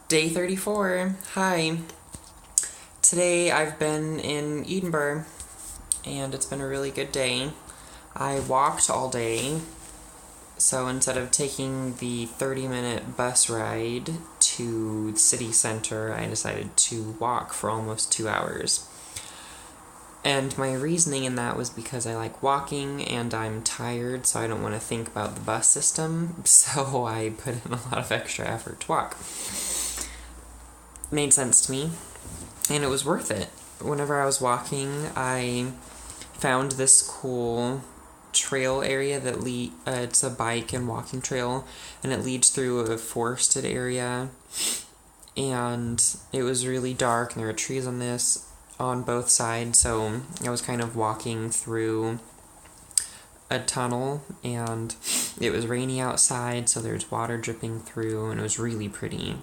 Day 34. Hi. Today I've been in Edinburgh and it's been a really good day. I walked all day, so instead of taking the 30-minute bus ride to the city center, I decided to walk for almost 2 hours. And my reasoning in that was because I like walking and I'm tired, so I don't want to think about the bus system, so I put in a lot of extra effort to walk. Made sense to me, and it was worth it. Whenever I was walking, I found this cool trail area that it's a bike and walking trail, and it leads through a forested area, and it was really dark, and there were trees on both sides, so I was kind of walking through a tunnel, and it was rainy outside, so there's water dripping through, and it was really pretty.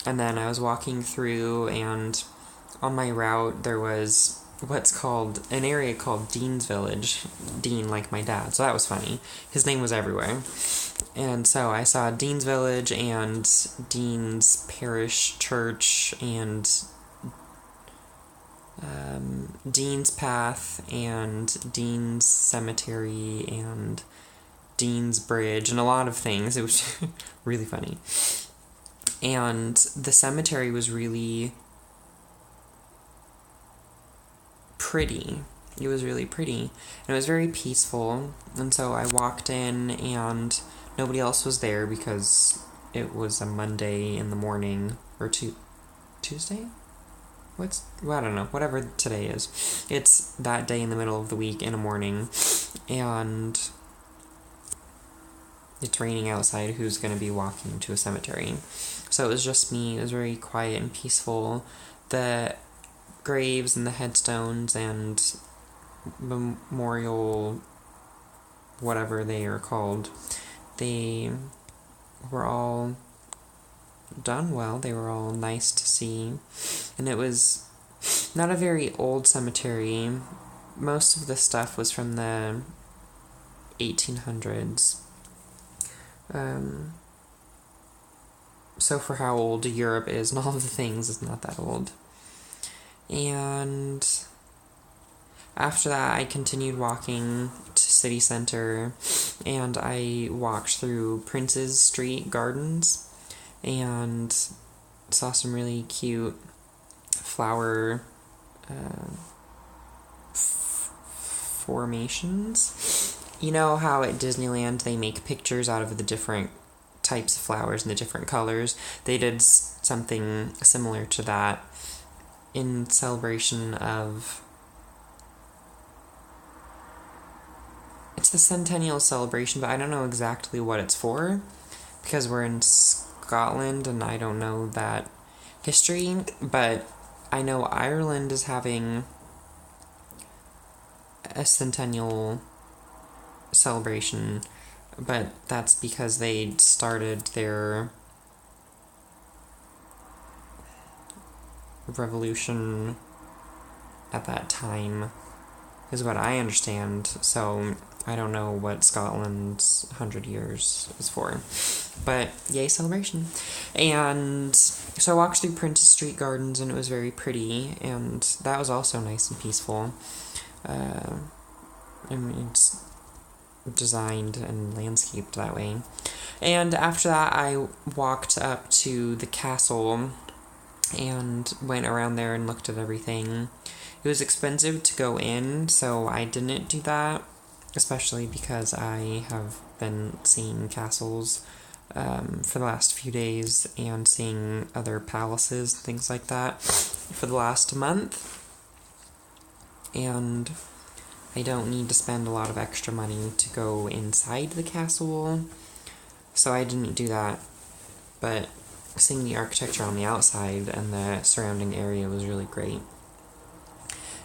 And then I was walking through, and on my route there was what's called an area called Dean's Village. Dean, like my dad, so that was funny. His name was everywhere. And so I saw Dean's Village and Dean's Parish Church and Dean's Path and Dean's Cemetery and Dean's Bridge and a lot of things. It was really funny. And the cemetery was really pretty. It was really pretty. And it was very peaceful. And so I walked in and nobody else was there because it was a Monday in the morning. Or Tuesday? I don't know. Whatever today is. It's that day in the middle of the week in the morning. And it's raining outside. Who's going to be walking to a cemetery? So it was just me. It was very quiet and peaceful. The graves and the headstones and memorial, whatever they are called, they were all done well. They were all nice to see. And it was not a very old cemetery. Most of the stuff was from the 1800s. So for how old Europe is and all of the things, it's not that old. And after that, I continued walking to city center, and I walked through Prince's Street Gardens and saw some really cute flower formations. You know how at Disneyland they make pictures out of the different types of flowers and the different colors? They did something similar to that in celebration of... It's the centennial celebration, but I don't know exactly what it's for because we're in Scotland and I don't know that history, but I know Ireland is having a centennial celebration, but that's because they started their revolution at that time, is what I understand. So I don't know what Scotland's 100 years is for, but yay, celebration. And so I walked through Prince's Street Gardens and it was very pretty, and that was also nice and peaceful. It's designed and landscaped that way. And after that, I walked up to the castle and went around there and looked at everything. It was expensive to go in, so I didn't do that, especially because I have been seeing castles for the last few days and seeing other palaces, things like that, for the last month. And I don't need to spend a lot of extra money to go inside the castle, so I didn't do that. But seeing the architecture on the outside and the surrounding area was really great.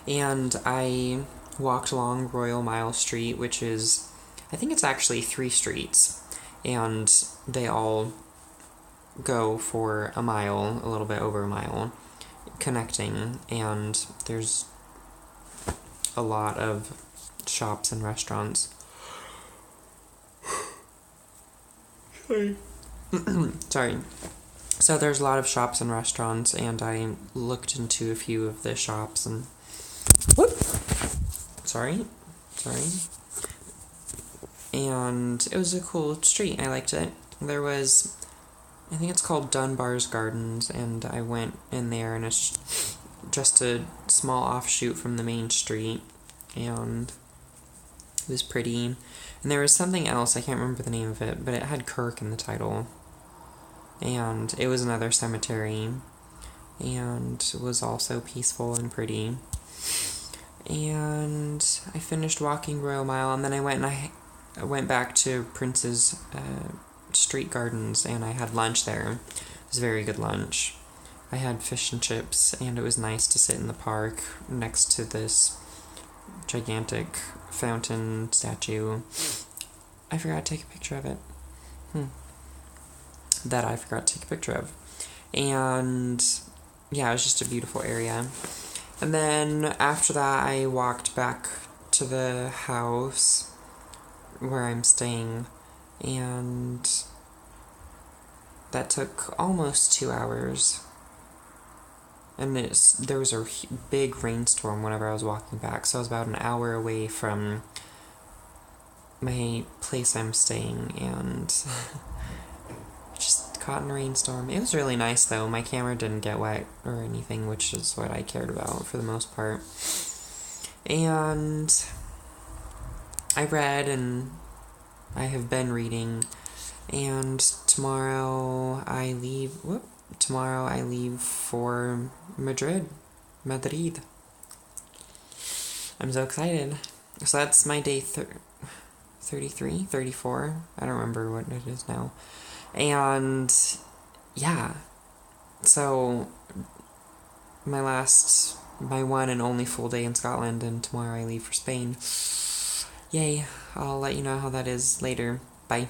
And I walked along Royal Mile Street, which is, I think it's actually 3 streets, and they all go for a mile, a little bit over a mile, connecting, and there's a lot of shops and restaurants. Sorry. So there's a lot of shops and restaurants, and I looked into a few of the shops and whoop, sorry, and it was a cool street. I liked it. There was, I think it's called Dunbar's Gardens, and I went in there, and it's just a small offshoot from the main street, and it was pretty. And there was something else, I can't remember the name of it, but it had Kirk in the title. And it was another cemetery, and was also peaceful and pretty. And I finished walking Royal Mile, and then I went back to Prince's Street Gardens, and I had lunch there. It was a very good lunch. I had fish and chips, and it was nice to sit in the park next to this gigantic fountain statue. I forgot to take a picture of it. That I forgot to take a picture of. And yeah, it was just a beautiful area. And then after that, I walked back to the house where I'm staying, and that took almost 2 hours. And there was a big rainstorm whenever I was walking back, so I was about an hour away from my place I'm staying, and just caught in a rainstorm. It was really nice though. My camera didn't get wet or anything, which is what I cared about for the most part. And I read, and I have been reading, and tomorrow I leave for Madrid. I'm so excited. So that's my day 33, 34. I don't remember what it is now. And yeah, so my one and only full day in Scotland, and tomorrow I leave for Spain. Yay. I'll let you know how that is later. Bye.